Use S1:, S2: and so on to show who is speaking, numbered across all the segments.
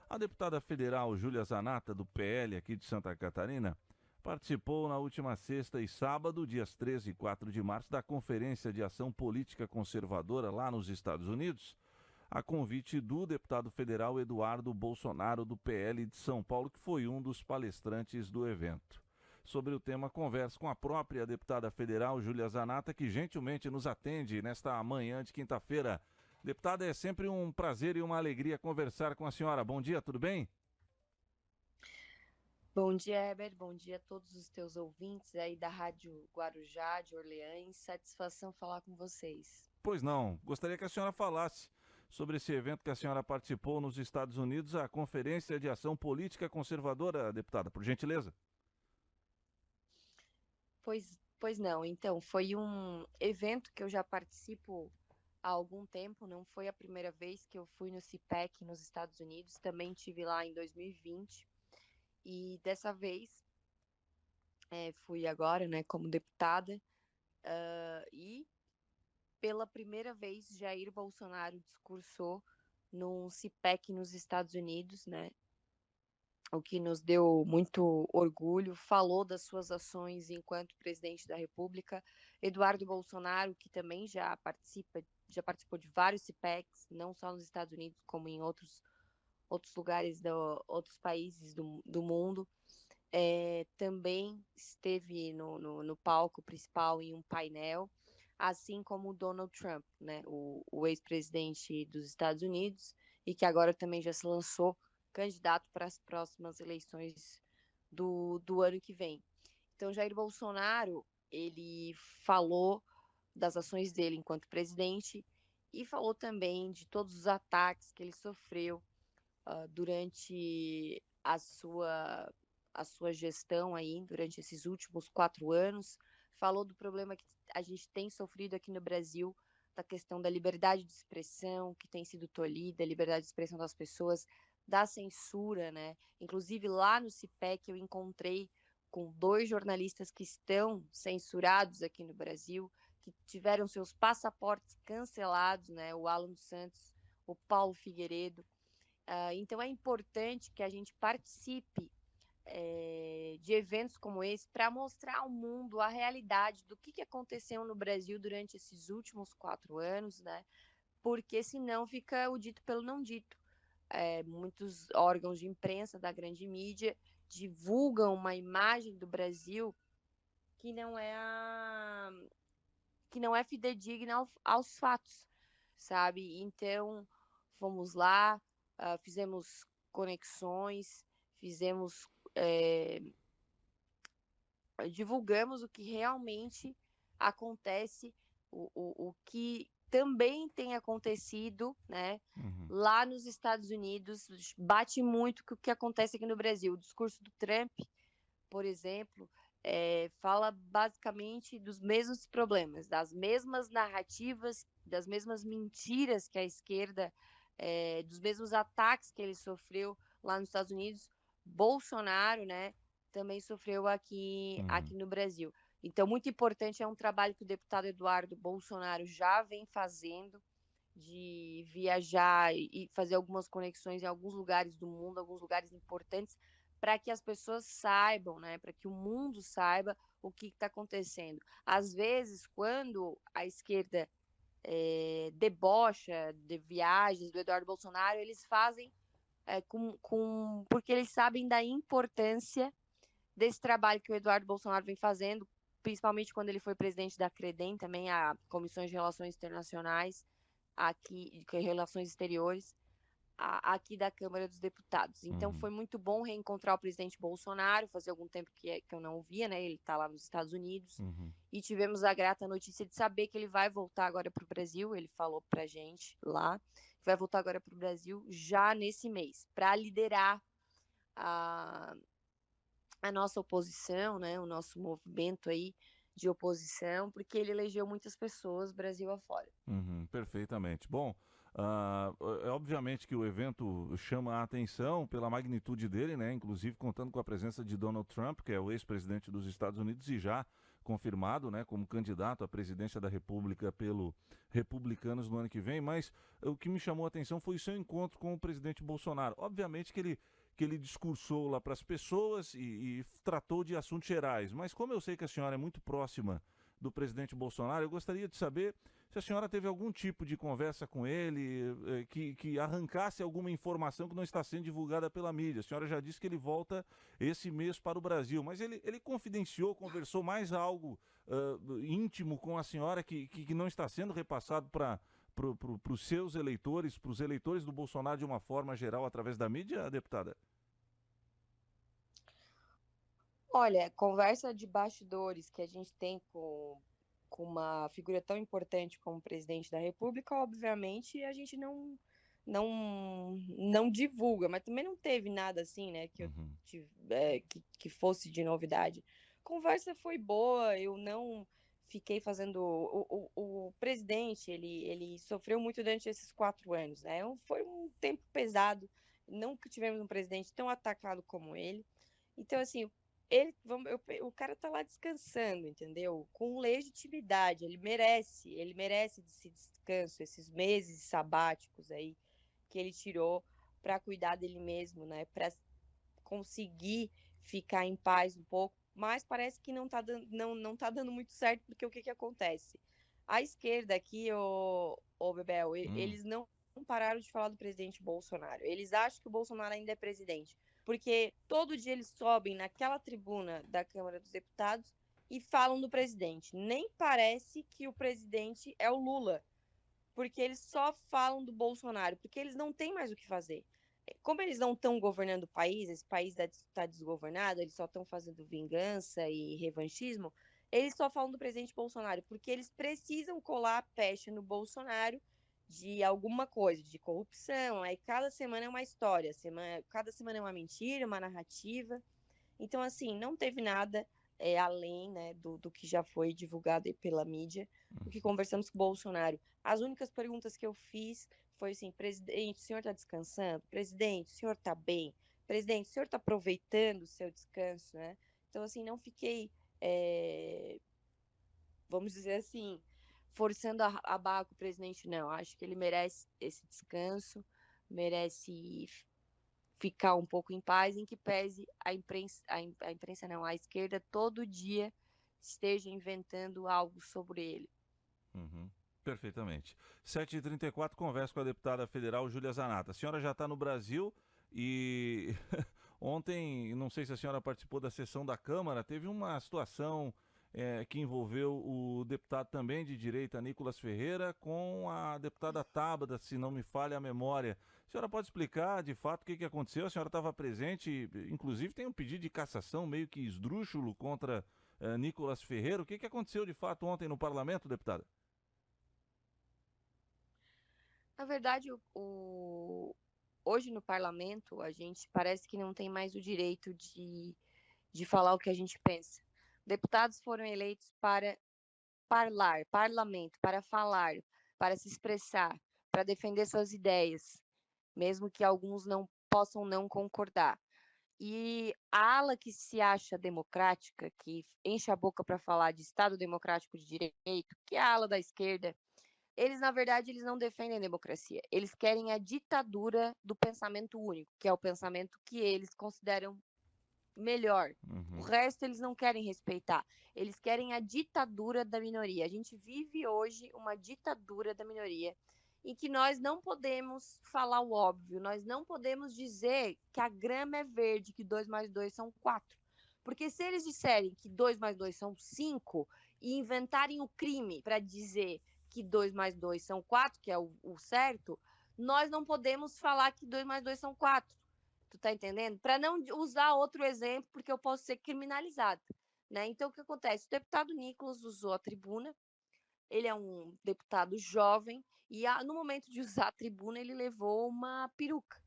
S1: A deputada federal Júlia Zanatta, do PL aqui de Santa Catarina, participou na última sexta e sábado, dias 13 e 4 de março, da Conferência de Ação Política Conservadora lá nos Estados Unidos, a convite do deputado federal Eduardo Bolsonaro, do PL de São Paulo, que foi um dos palestrantes do evento. Sobre o tema, converso com a própria deputada federal Júlia Zanatta, que gentilmente nos atende nesta manhã de quinta-feira. Deputada, é sempre um prazer e uma alegria conversar com a senhora. Bom dia, tudo bem?
S2: Bom dia, Heber. Bom dia a todos os teus ouvintes aí da Rádio Guarujá, de Orleans. Satisfação falar com vocês.
S1: Pois não, gostaria que a senhora falasse sobre esse evento que a senhora participou nos Estados Unidos, a Conferência de Ação Política Conservadora, deputada, por gentileza.
S2: Pois não. Então, foi um evento que eu já participo há algum tempo. Não foi a primeira vez que eu fui no CPEC nos Estados Unidos. Também tive lá em 2020. E dessa vez, fui agora, né, como deputada. E pela primeira vez, Jair Bolsonaro discursou num CPEC nos Estados Unidos, né? O que nos deu muito orgulho, falou das suas ações enquanto presidente da República. Eduardo Bolsonaro, que também já participou de vários CPECs, não só nos Estados Unidos, como em outros lugares, outros países do mundo. Também esteve no palco principal em um painel, assim como o Donald Trump, né, o ex-presidente dos Estados Unidos, e que agora também já se lançou candidato para as próximas eleições do ano que vem. Então, Jair Bolsonaro, ele falou das ações dele enquanto presidente e falou também de todos os ataques que ele sofreu durante a sua gestão aí, durante esses últimos 4 anos. Falou do problema que a gente tem sofrido aqui no Brasil, da questão da liberdade de expressão, que tem sido tolhida, a liberdade de expressão das pessoas, da censura, né? Inclusive lá no CIPEC eu encontrei com 2 jornalistas que estão censurados aqui no Brasil, que tiveram seus passaportes cancelados, né? O Alan dos Santos, o Paulo Figueiredo. Então é importante que a gente participe de eventos como esse para mostrar ao mundo a realidade do que aconteceu no Brasil durante esses últimos 4 anos, né? Porque senão fica o dito pelo não dito. Muitos órgãos de imprensa da grande mídia divulgam uma imagem do Brasil que não é fidedigna aos fatos, sabe? Então, fomos lá, fizemos conexões, fizemos, divulgamos o que realmente acontece, o que também tem acontecido, né? Lá nos Estados Unidos, bate muito com o que acontece aqui no Brasil. O discurso do Trump, por exemplo, fala basicamente dos mesmos problemas, das mesmas narrativas, das mesmas mentiras que a esquerda, dos mesmos ataques que ele sofreu lá nos Estados Unidos. Bolsonaro, né, também sofreu aqui no Brasil. Então, muito importante, é um trabalho que o deputado Eduardo Bolsonaro já vem fazendo, de viajar e fazer algumas conexões em alguns lugares do mundo, alguns lugares importantes, para que as pessoas saibam, né, para que o mundo saiba o que está acontecendo. Às vezes, quando a esquerda debocha de viagens do Eduardo Bolsonaro, eles fazem porque eles sabem da importância desse trabalho que o Eduardo Bolsonaro vem fazendo, principalmente quando ele foi presidente da CREDEM, também a Comissões de Relações Internacionais, aqui, Relações Exteriores, aqui da Câmara dos Deputados. Então, foi muito bom reencontrar o presidente Bolsonaro, fazia algum tempo que eu não o via, né? Ele está lá nos Estados Unidos, e tivemos a grata notícia de saber que ele vai voltar agora para o Brasil. Ele falou para a gente lá que vai voltar agora para o Brasil já nesse mês, para liderar a, a nossa oposição, né? O nosso movimento aí de oposição, porque ele elegeu muitas pessoas Brasil afora.
S1: Perfeitamente. Bom, é obviamente que o evento chama a atenção pela magnitude dele, né? Inclusive contando com a presença de Donald Trump, que é o ex-presidente dos Estados Unidos e já confirmado, né, como candidato à presidência da República pelo Republicanos no ano que vem, mas o que me chamou a atenção foi o seu encontro com o presidente Bolsonaro. Obviamente que ele discursou lá para as pessoas e tratou de assuntos gerais, mas como eu sei que a senhora é muito próxima do presidente Bolsonaro, eu gostaria de saber se a senhora teve algum tipo de conversa com ele, que arrancasse alguma informação que não está sendo divulgada pela mídia. A senhora já disse que ele volta esse mês para o Brasil, mas ele confidenciou, conversou mais algo íntimo com a senhora que não está sendo repassado para os seus eleitores, para os eleitores do Bolsonaro de uma forma geral através da mídia, deputada?
S2: Olha, conversa de bastidores que a gente tem com uma figura tão importante como o presidente da República, obviamente a gente não divulga, mas também não teve nada assim, né, que fosse de novidade. Conversa foi boa, eu não fiquei fazendo. O presidente, ele sofreu muito durante esses 4 anos, né? Foi um tempo pesado, nunca tivemos um presidente tão atacado como ele. Então, assim, o cara tá lá descansando, entendeu? Com legitimidade, ele merece esse descanso, esses meses sabáticos aí que ele tirou para cuidar dele mesmo, né? Para conseguir ficar em paz um pouco, mas parece que não tá dando muito certo, porque o que que acontece? A esquerda aqui, o Bebel, eles não pararam de falar do presidente Bolsonaro. Eles acham que o Bolsonaro ainda é presidente, porque todo dia eles sobem naquela tribuna da Câmara dos Deputados e falam do presidente. Nem parece que o presidente é o Lula, porque eles só falam do Bolsonaro, porque eles não têm mais o que fazer. Como eles não estão governando o país, esse país está desgovernado, eles só estão fazendo vingança e revanchismo, eles só falam do presidente Bolsonaro, porque eles precisam colar a pecha no Bolsonaro de alguma coisa, de corrupção. Aí cada semana é uma história, cada semana é uma mentira, uma narrativa. Então, assim, não teve nada além, né, do que já foi divulgado pela mídia, o que conversamos com o Bolsonaro. As únicas perguntas que eu fiz foi assim: presidente, o senhor está descansando? Presidente, o senhor está bem? Presidente, o senhor está aproveitando o seu descanso, né? Então, assim, não fiquei, vamos dizer assim, forçando a barra com o presidente, não. Acho que ele merece esse descanso, merece ficar um pouco em paz, em que pese a imprensa não, a esquerda todo dia esteja inventando algo sobre ele.
S1: Uhum. Perfeitamente. 7h34, converso com a deputada federal Júlia Zanata. A senhora já está no Brasil e ontem, não sei se a senhora participou da sessão da Câmara, teve uma situação que envolveu o deputado também de direita, Nicolas Ferreira, com a deputada Tabata, se não me falha a memória. A senhora pode explicar de fato o que aconteceu? A senhora estava presente, inclusive tem um pedido de cassação meio que esdrúxulo contra Nicolas Ferreira. O que aconteceu de fato ontem no parlamento, deputada?
S2: Na verdade, hoje no parlamento, a gente parece que não tem mais o direito de falar o que a gente pensa. Deputados foram eleitos para parlamento, para falar, para se expressar, para defender suas ideias, mesmo que alguns não possam não concordar. E a ala que se acha democrática, que enche a boca para falar de Estado democrático de direito, que é a ala da esquerda, eles, na verdade, eles não defendem a democracia. Eles querem a ditadura do pensamento único, que é o pensamento que eles consideram melhor. O resto eles não querem respeitar. Eles querem a ditadura da minoria. A gente vive hoje uma ditadura da minoria em que nós não podemos falar o óbvio, nós não podemos dizer que a grama é verde, que 2 mais 2 são 4. Porque se eles disserem que 2 mais 2 são 5 e inventarem o crime para dizer que 2 mais 2 são 4, que é o certo, nós não podemos falar que 2 mais 2 são 4. Tu tá entendendo? Para não usar outro exemplo, porque eu posso ser criminalizado, né? Então, o que acontece? O deputado Nicolas usou a tribuna, ele é um deputado jovem, e no momento de usar a tribuna, ele levou uma peruca,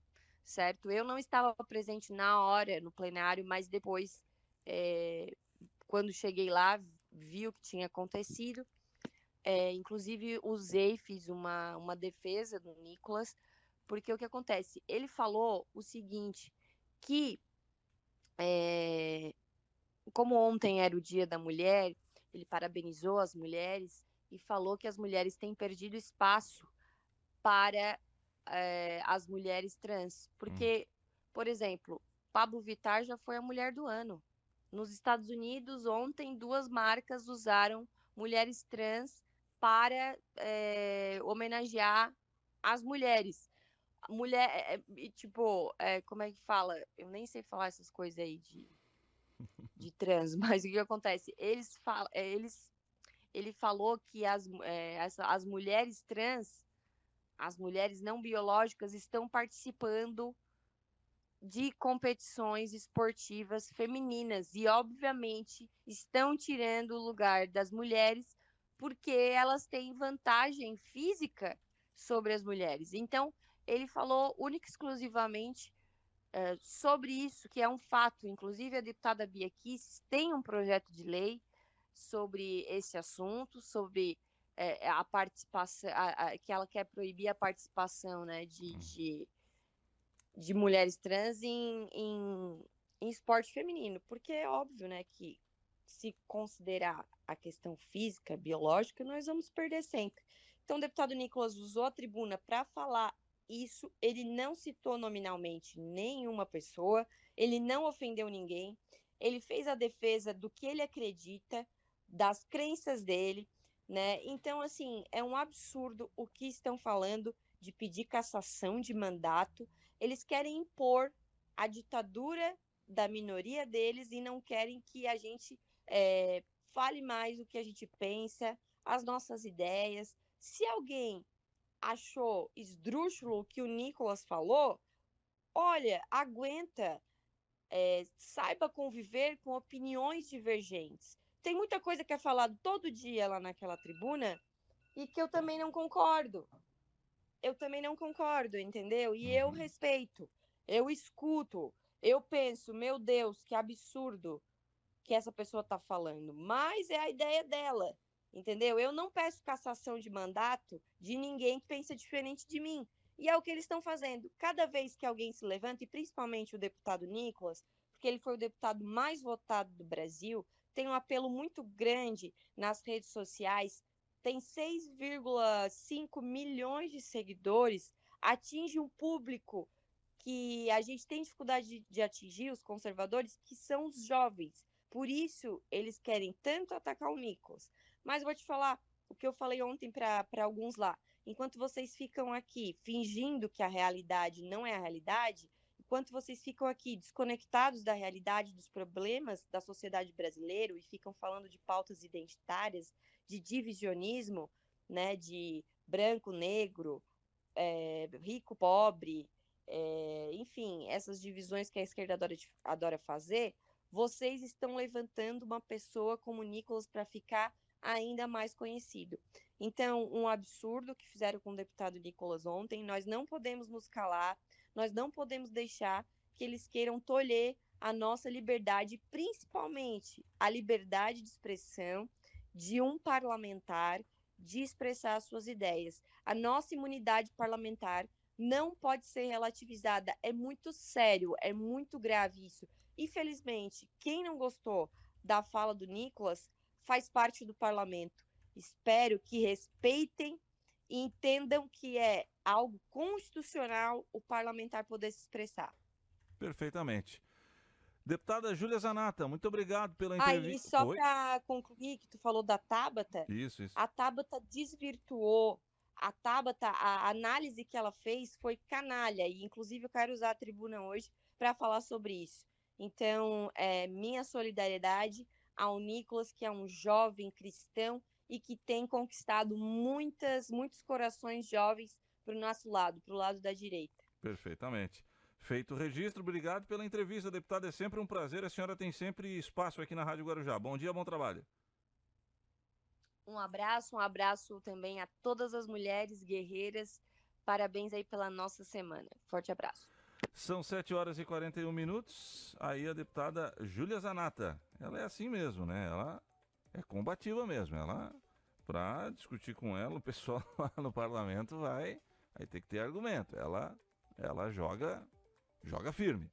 S2: certo? Eu não estava presente na hora, no plenário, mas depois, quando cheguei lá, vi o que tinha acontecido. Inclusive, fiz uma defesa do Nicolas, porque o que acontece? Ele falou o seguinte, que como ontem era o Dia da Mulher, ele parabenizou as mulheres e falou que as mulheres têm perdido espaço para as mulheres trans. Porque, por exemplo, Pablo Vittar já foi a mulher do ano. Nos Estados Unidos, ontem, 2 marcas usaram mulheres trans para homenagear as mulheres. Mulher, tipo, como é que fala? Eu nem sei falar essas coisas aí de trans, mas o que acontece? Ele falou que as mulheres trans, as mulheres não biológicas, estão participando de competições esportivas femininas e, obviamente, estão tirando o lugar das mulheres porque elas têm vantagem física sobre as mulheres. Então, ele falou única e exclusivamente sobre isso, que é um fato. Inclusive, a deputada Bia Kicis tem um projeto de lei sobre esse assunto, sobre a participação, que ela quer proibir a participação, né, de mulheres trans em esporte feminino, porque é óbvio, né, que se considerar a questão física, biológica, nós vamos perder sempre. Então, o deputado Nicolas usou a tribuna para falar isso, ele não citou nominalmente nenhuma pessoa, ele não ofendeu ninguém, ele fez a defesa do que ele acredita, das crenças dele, né? Então, assim, é um absurdo o que estão falando de pedir cassação de mandato. Eles querem impor a ditadura da minoria deles e não querem que a gente fale mais o que a gente pensa, as nossas ideias. Se alguém achou esdrúxulo o que o Nicolas falou, olha, aguenta, saiba conviver com opiniões divergentes. Tem muita coisa que é falado todo dia lá naquela tribuna e que eu também não concordo. Entendeu? E eu respeito, eu escuto, eu penso, meu Deus, que absurdo que essa pessoa está falando, mas é a ideia dela, entendeu? Eu não peço cassação de mandato de ninguém que pensa diferente de mim. E é o que eles estão fazendo. Cada vez que alguém se levanta, e principalmente o deputado Nicolas, porque ele foi o deputado mais votado do Brasil, tem um apelo muito grande nas redes sociais, tem 6,5 milhões de seguidores, atinge um público que a gente tem dificuldade de atingir, os conservadores, que são os jovens. Por isso, eles querem tanto atacar o Nicolas. Mas vou te falar o que eu falei ontem para alguns lá. Enquanto vocês ficam aqui fingindo que a realidade não é a realidade, enquanto vocês ficam aqui desconectados da realidade, dos problemas da sociedade brasileira e ficam falando de pautas identitárias, de divisionismo, né, de branco, negro, rico, pobre, enfim, essas divisões que a esquerda adora fazer, vocês estão levantando uma pessoa como Nicolas para ficar ainda mais conhecido. Então, um absurdo que fizeram com o deputado Nicolas ontem, nós não podemos nos calar, nós não podemos deixar que eles queiram tolher a nossa liberdade, principalmente a liberdade de expressão de um parlamentar de expressar suas ideias. A nossa imunidade parlamentar não pode ser relativizada. É muito sério, é muito grave isso. Infelizmente, quem não gostou da fala do Nicolas faz parte do parlamento. Espero que respeitem e entendam que é algo constitucional o parlamentar poder se expressar.
S1: Perfeitamente. Deputada Júlia Zanata, muito obrigado pela entrevista.
S2: E só para concluir, que tu falou da Tabata,
S1: isso.
S2: A Tabata desvirtuou. A Tabata, a análise que ela fez foi canalha, e inclusive eu quero usar a tribuna hoje para falar sobre isso. Então, minha solidariedade ao Nicolas, que é um jovem cristão e que tem conquistado muitos corações jovens para o nosso lado, para o lado da direita.
S1: Perfeitamente. Feito o registro, obrigado pela entrevista, deputada. É sempre um prazer. A senhora tem sempre espaço aqui na Rádio Guarujá. Bom dia, bom trabalho.
S2: Um abraço também a todas as mulheres guerreiras. Parabéns aí pela nossa semana. Forte abraço.
S1: São 7h41. Aí a deputada Júlia Zanata. Ela é assim mesmo, né? Ela é combativa mesmo. Ela, para discutir com ela, o pessoal lá no parlamento vai ter que ter argumento. Ela joga firme.